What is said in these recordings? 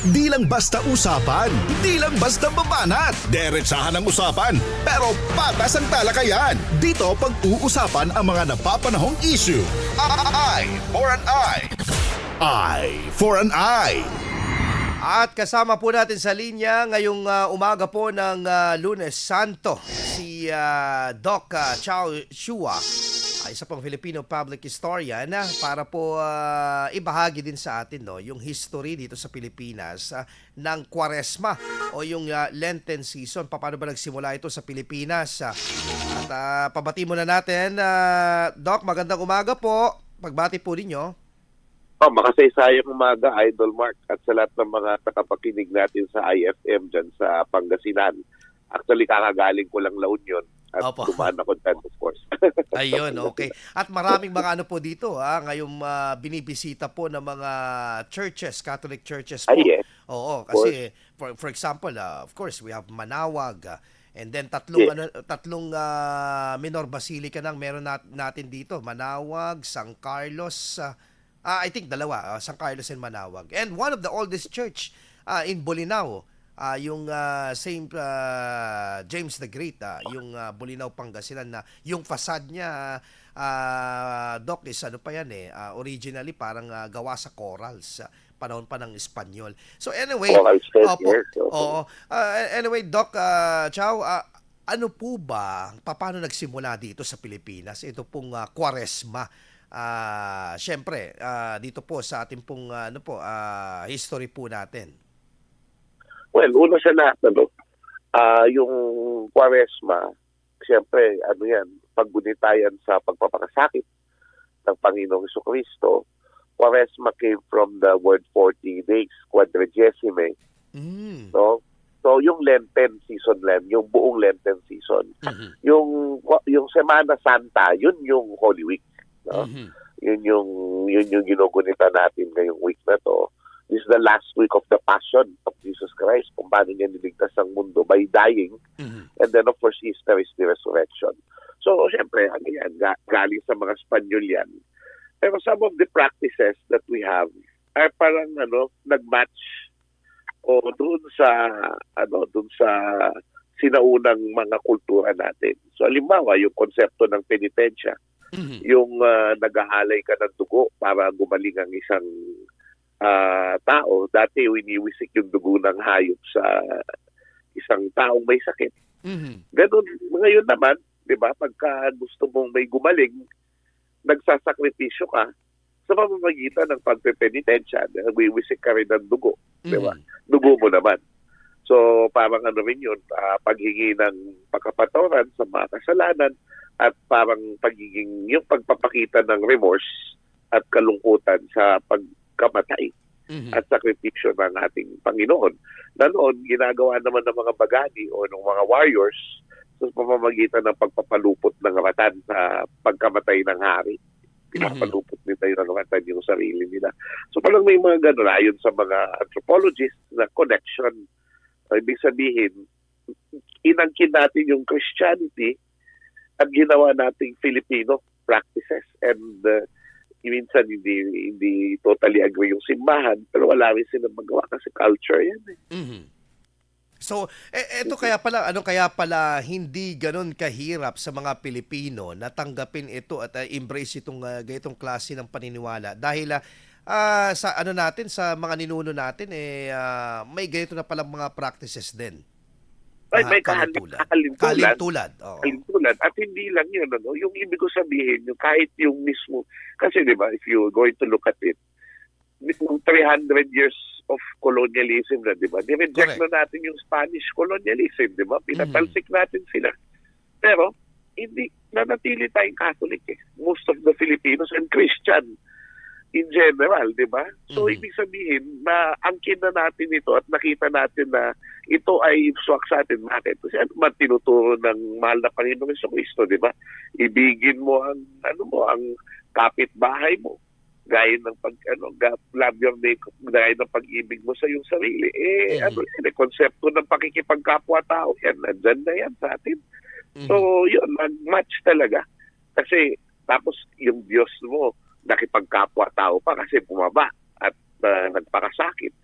Di lang basta usapan, di lang basta babanat. Diretsahan ang usapan, pero patas ang talakayan. Dito pag-uusapan ang mga napapanahong issue. Eye for an eye. Eye for an eye. At kasama po natin sa linya ngayong umaga po ng Lunes Santo si Doc Chow Shua, isa pong Filipino public historian para po ibahagi din sa atin yung history dito sa Pilipinas ng Kwaresma o yung Lenten season. Paano ba nagsimula ito sa Pilipinas? At pabati muna natin. Doc, magandang umaga po. Pagbati po ninyo. Makasaysayang umaga, Idol Mark, at sa lahat ng mga nakapakinig natin sa IFM dyan sa Pangasinan. Actually, kakagaling ko lang La Union at dumaan ako dyan, of course. Ayun, okay. At maraming mga ano po dito, ngayong binibisita po ng mga churches, Catholic churches po. Yes. Oo, kasi for example, of course, we have Manaoag, and then tatlong minor basilica nang meron natin dito, Manaoag, San Carlos, I think dalawa, San Carlos and Manaoag. And one of the oldest church in Bolinao, yung Saint James the Great, yung Bolinao, Pangasinan, na yung facade niya, Doc, is ano pa yan originally parang gawa sa corals, panahon pa ng Espanyol. So anyway, anyway, Doc Chow, ano po ba, paano nagsimula dito sa Pilipinas ito pong Kwaresma? Syempre, dito po sa ating pong history po natin. Well, una sa lahat, yung Kwaresma, syempre, paggunitayan sa pagpapakasakit ng Panginoong Jesucristo. Kwaresma came from the word 40 days, quadragesime. No? So, yung Lenten season, yung buong Lenten season, yung Semana Santa, yun yung Holy Week. No? Yun yung ginugunita natin ngayong week na to. This is the last week of the Passion of Jesus Christ, kung paano niya niligtas ang mundo by dying. And then, of course, Easter is the resurrection. So, syempre, galing sa mga Espanyol yan. Pero some of the practices that we have are parang nag-match o doon sa sinaunang mga kultura natin. So, halimbawa, yung konsepto ng penitensya, yung nag-aalay ka ng dugo para gumaling ang isang tao. Dati winiwisik yung dugo ng hayop sa isang taong may sakit. Ganun, ngayon naman, di ba, pagka gusto mong may gumaling, nagsasakripisyo ka sa pamamagitan ng pagpepenitensya. Wiwisik ka rin ng dugo. Di ba? Dugo mo naman. So, parang rin yun, paghingi ng pagkapatawaran sa mga kasalanan at parang yung pagpapakita ng remorse at kalungkutan sa pagkamatay at sakripisyo ng ating Panginoon. Na noon, ginagawa naman ng mga bagani o ng mga warriors sa pamamagitan ng pagpapalupot ng ratan sa pagkamatay ng hari. Pinapalupot nila yung ratan yung sarili nila. So parang may mga gano'n ayon sa mga anthropologists na connection. Ibig sabihin, inangkin natin yung Christianity at ginawa nating Filipino practices, and minsan hindi totally agree yung simbahan, pero wala rin silang magawa kasi culture yan So, eto kaya pala hindi ganun kahirap sa mga Pilipino na tanggapin ito at embrace itong ganitong klase ng paniniwala dahil sa natin, sa mga ninuno natin may ganito na palang mga practices din. May kahalintulad. At hindi lang yun, yung ibig ko sabihin, yung kahit yung mismo, kasi di ba, if you're going to look at it, yung 300 years of colonialism na, di ba, nireject na natin yung Spanish colonialism, di ba, pinatalsik natin sila. Pero, hindi, nanatili tayong Catholic Most of the Filipinos and Christian in general, di ba? So, ibig sabihin na angkin na natin ito at nakita natin na ito ay swak sa atin. Bakit? Kasi ano man tinuturo ng mahal na Panginoong Jesucristo, di ba? Ibigin mo ang kapitbahay mo. Gaya ng love your neighbor, gaya ng pag-ibig mo sa iyong sarili. Konsepto ng pakikipagkapwa-tao, yan, nandyan na yan sa atin. So, yun, nag-match talaga. Kasi, tapos yung Diyos mo, nakipagkapwa-tao pa kasi bumaba at nagpakasakit.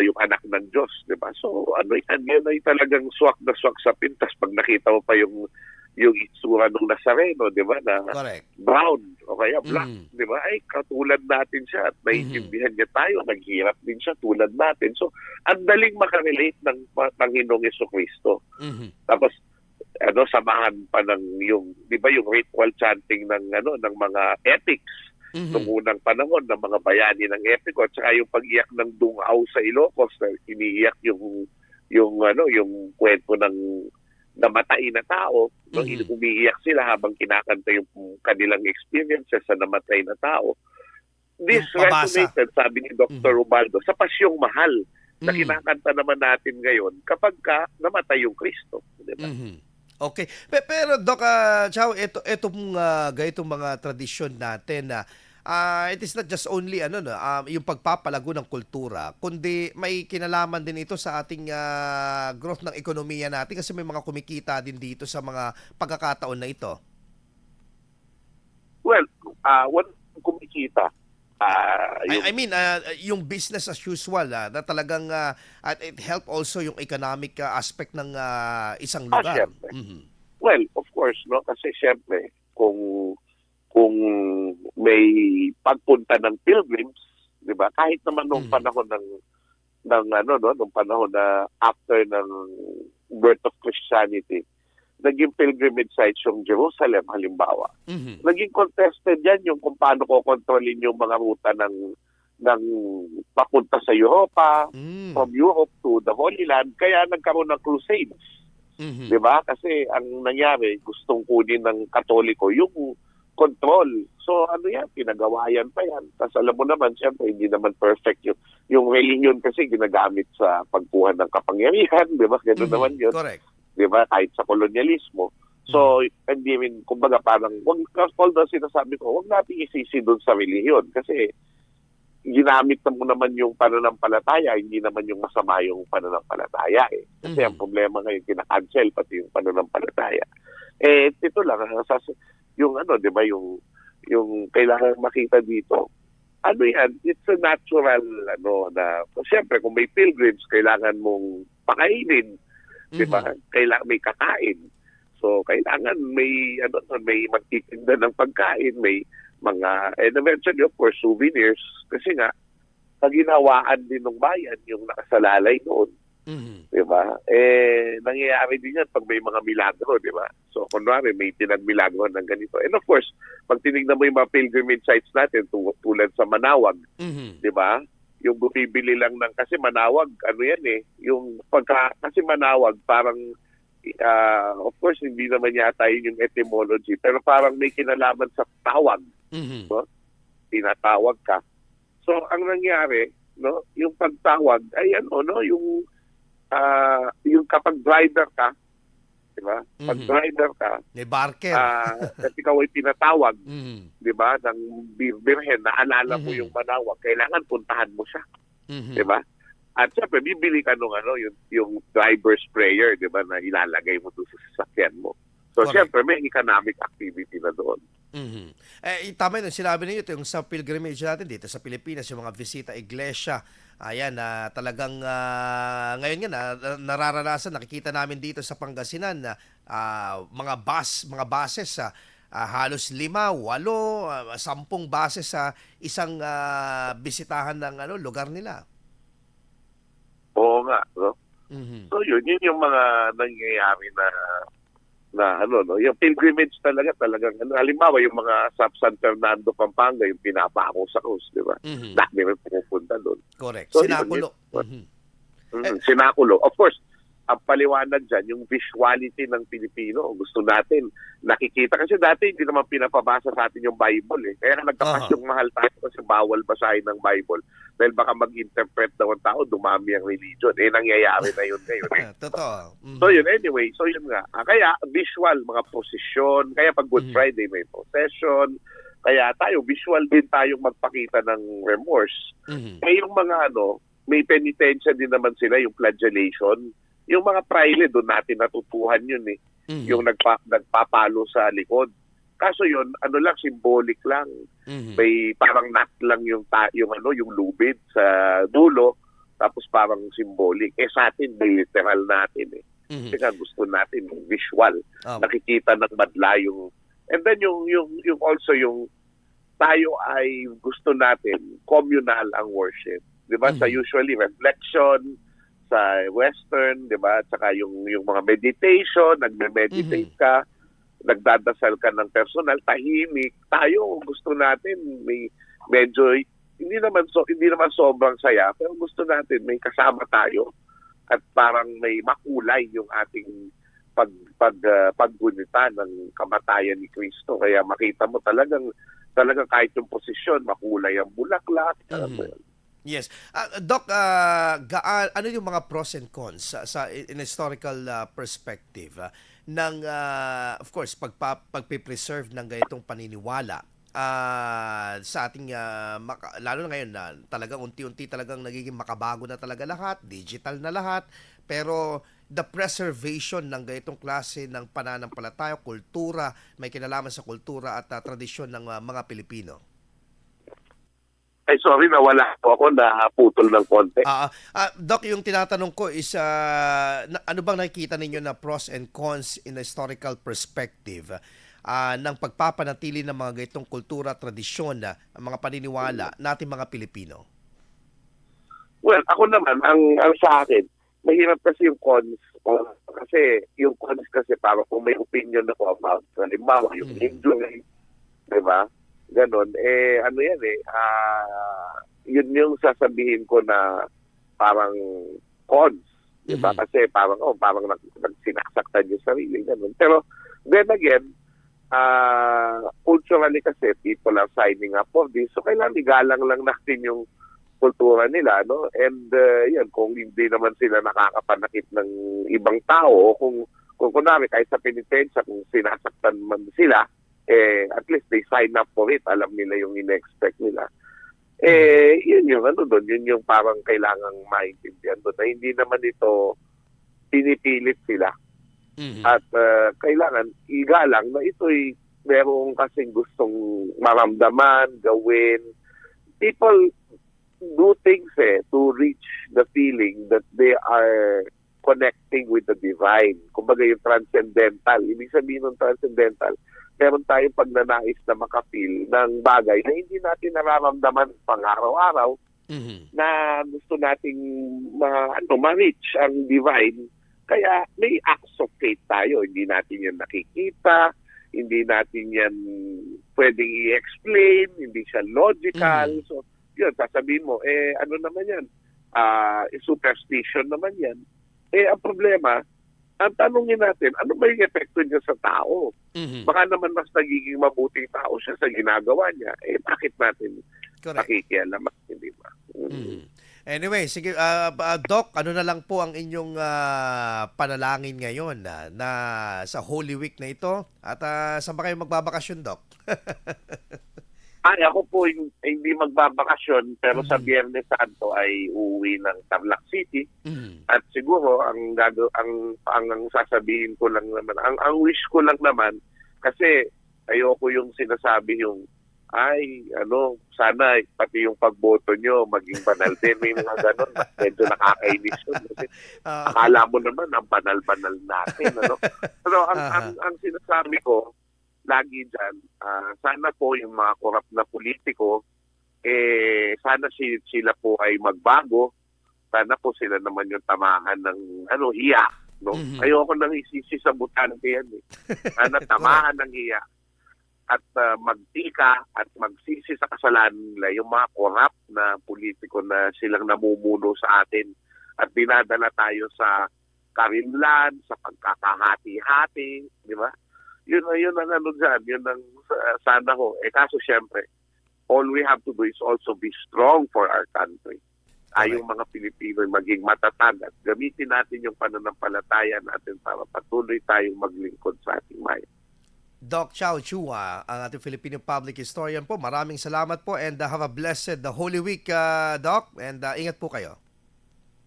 yung anak ng Diyos, di ba? So, ano yan ay talagang swak na swak sa pintas pag nakita mo pa yung itsura ng Nazareno, di ba, na Correct. brown o kaya black, di ba? Ay, katulad natin siya at naiintindihan niya tayo, naghirap din siya tulad natin. So, ang daling makarelate ng Panginoong Jesucristo. Tapos, samahan pa ng yung, di ba, yung ritual chanting ng mga epics noong unang panahon ng mga bayani ng Epico at saka yung pag-iyak ng Dungaw sa Ilocos na iniiyak yung kwento ng namatay na tao, umiiyak sila habang kinakanta yung kanilang experiences sa namatay na tao. This resonated, sabi ni Dr. Ubaldo, sa Pasyong Mahal na kinakanta naman natin ngayon kapag namatay yung Kristo. Diba? Okay. Pero Doc Chow, itong ganitong mga tradisyon natin na it is not just only yung pagpapalago ng kultura, kundi may kinalaman din ito sa ating growth ng ekonomiya natin kasi may mga kumikita din dito sa mga pagkakataon na ito. Well, what kumikita? Yung business as usual na talagang it help also yung economic aspect ng isang lugar. Well, of course, no, kasi syempre kung may pagpunta ng pilgrims, 'di ba? Kahit naman nung panahon nung panahon na after ng birth of Christianity, naging pilgrimage sites yung Jerusalem halimbawa. Naging contested yan yung kung paano ko kontrolin yung mga ruta ng papunta sa Europa, from Europe to the Holy Land. Kaya nagkaroon ng crusades. Diba? Kasi ang nangyari, gustong kunin ng Katoliko yung control. So pinagawa yan pa yan. Tapos alam mo naman, siyempre, hindi naman perfect yung religion kasi ginagamit sa pagkuha ng kapangyarihan. Diba? Ganun naman yun. Correct. Diba? Kahit sa kolonyalismo. So, hindi rin, kumbaga parang, although sinasabi ko, huwag natin isisi doon sa relihiyon kasi ginamit na mo naman yung pananampalataya, hindi naman yung masama yung pananampalataya eh. Kasi ang problema ngayon, kinakancel pati yung pananampalataya. Ito lang, yung diba, yung kailangan makita dito, yan, it's a natural, na, siyempre, kung may pilgrims, kailangan mong pakainin, diba? Kailangan may kakain. So, kailangan may magtitinda ng pagkain, may mga, and eventually, of course, souvenirs. Kasi nga, kaginawaan din ng bayan yung nakasalalay noon. Diba? Nangyayari din yan pag may mga milagro, diba? So, kunwari, may pinagmilagro ng ganito. And of course, pag tinignan mo yung mga pilgrimage sites natin, tulad sa Manawag, diba? Yung bumibili lang kasi Manawag, kasi Manawag, parang, of course, hindi naman yata yun yung etymology, pero parang may kinalaman sa tawag. No? Tinatawag ka. So, ang nangyari, no, yung pagtawag, ay yung kapag driver ka, diba? Pag driver ka, may barker. at ikaw ay pinatawag, diba, ng birhen, naalala mo yung Manawag, kailangan puntahan mo siya. Diba? At syempre, bibili ka nung yung driver's prayer, diba, na ilalagay mo doon sa sasakyan mo. So, syempre, may economic activity na doon. Tama yun, sinabi ninyo ito, yung sa pilgrimage natin dito sa Pilipinas, yung mga visita iglesia, ayan, talagang ngayon nga nararanasan, nakikita namin dito sa Pangasinan na mga bases halos 5, 8, 10 bases sa isang bisitahan ng lugar nila. Oo nga, no? So yun yung mga nangyayari yung pilgrimage talagang halimbawa yung mga sa San Fernando, Pampanga, yung pinapako sa krus, di ba? Dami rin pumupunta doon. Correct. So, Sinakulo. Sinakulo. Of course, ang paliwanag dyan, yung visuality ng Pilipino, gusto natin nakikita. Kasi dati hindi naman pinapabasa sa atin yung Bible eh. Kaya nagkapasyong mahal tayo kasi bawal basahin ng Bible. Dahil baka mag-interpret daw ang tao, dumami ang religion. Nangyayari na yun ngayon. Totoo. So yun, anyway, nga. Kaya visual, mga posisyon. Kaya pag Good Friday may procession. Kaya visual din tayong magpakita ng remorse. Kaya yung mga may penitensya din naman sila, yung flagellation. Yung mga praile, doon natin natutuhan yun eh. Yung nagpapalo sa likod. Kaso yun, lang, symbolic lang. May parang nut lang yung lubid sa dulo. tapos parang symbolic. Sa atin, may literal natin eh. Kasi nga gusto natin yung visual. Nakikita ng madla yung... And then yung also yung tayo ay gusto natin communal ang worship. Di ba? Sa usually reflection, sa Western, di ba? Saka yung mga meditation, nagme-meditate ka, nagdadasal ka ng personal, tahimik. Tayo, gusto natin may medyo hindi naman sobrang saya, pero gusto natin may kasama tayo at parang may makulay yung ating paggunita ng kamatayan ni Kristo. Kaya makita mo talagang kahit yung posisyon, makulay ang bulaklak. Yes. Doc, ano yung mga pros and cons sa in historical perspective ng of course pagpe-preserve ng ganitong paniniwala sa ating lalo na ngayon na talagang unti-unti talagang nagiging makabago na talaga lahat, digital na lahat, pero the preservation ng ganitong klase ng pananampalataya, kultura, may kinalaman sa kultura at tradisyon ng mga Pilipino. Ay, sorry, nawala po ako, naputol ng konti. Doc, yung tinatanong ko is, ano bang nakikita ninyo na pros and cons in a historical perspective ng pagpapanatili ng mga ganitong kultura, tradisyon, mga paniniwala natin mga Pilipino? Well, ako naman, ang sa akin, mahirap kasi yung cons. Kasi yung cons kasi parang kung may opinion ako about, halimbawa, yung enjoy, di ba? Ganon. Ano yan yun yung sasabihin ko na parang cons. Diba? Kasi parang nagsinasaktan yung sarili. Ganon. Pero then again, culturally kasi people are signing up for this. So kailangan igalang lang natin yung kultura nila, no? And yan, kung hindi naman sila nakakapanakit ng ibang tao, kung kunwari kahit sa penitensya, kung sinasaktan man sila, at least they sign up for it. Alam nila yung in-expect nila. Yun yung doon, yun yung parang kailangang maintindihan doon na hindi naman ito pinipilit sila. At kailangan igalang na ito'y merong kasing gustong maramdaman, gawin. People do things to reach the feeling that they are connecting with the divine. Kumbaga yung transcendental. Ibig sabihin ng transcendental, meron tayong pagnanais na makapil ng bagay na hindi natin nararamdaman pang araw-araw na gusto nating ma-reach ang divine. Kaya may acts of faith tayo. Hindi natin yan nakikita, hindi natin yan pwedeng i-explain, hindi siya logical. So, yun, sasabihin mo, ano naman yan? Superstition naman yan. Ang problema, ang tanungin natin, ano ba yung epekto niya sa tao? Baka naman mas nagiging mabuting tao siya sa ginagawa niya. Bakit natin pakikialaman, hindi ba? Anyway, sige, Doc, ano na lang po ang inyong panalangin ngayon na sa Holy Week na ito? At saan ba kayo magbabakasyon, Doc? Ako po hindi magbabakasyon, pero sa Biyernes Santo ay uuwi ng Tarlac City. At siguro ang sasabihin ko lang naman, ang wish ko lang naman, kasi ayoko yung sinasabi yung sana pati yung pagboto nyo maging banal din. May mga ganon, medyo nakakainis yun. Kasi akala mo naman ang banal-banal natin. Pero ang sinasabi ko, lagi dyan, sana po yung mga korap na politiko, sana sila po ay magbago. Sana po sila naman yung tamahan ng hiya. No? Ayoko nang isisi sa butante yan. Sana tamahan ng hiya. At magtika at magsisi sa kasalanan nila yung mga korap na politiko na silang namumuno sa atin at dinadala tayo sa karimlan, sa pagkakahati-hati, di ba? Yun ang dyan, yun ang sana ho. Kaso syempre, all we have to do is also be strong for our country. Tayong mga Pilipino maging matatag at gamitin natin yung pananampalataya natin para patuloy tayong maglingkod sa ating bayan. Doc Chow Chua, ang ating Filipino public historian po. Maraming salamat po and have a blessed Holy Week, Doc. And ingat po kayo.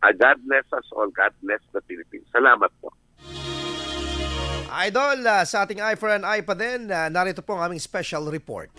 God bless us all. God bless the Philippines. Salamat po. Idol, sa ating Eye for an Eye pa din, narito po ang aming special report.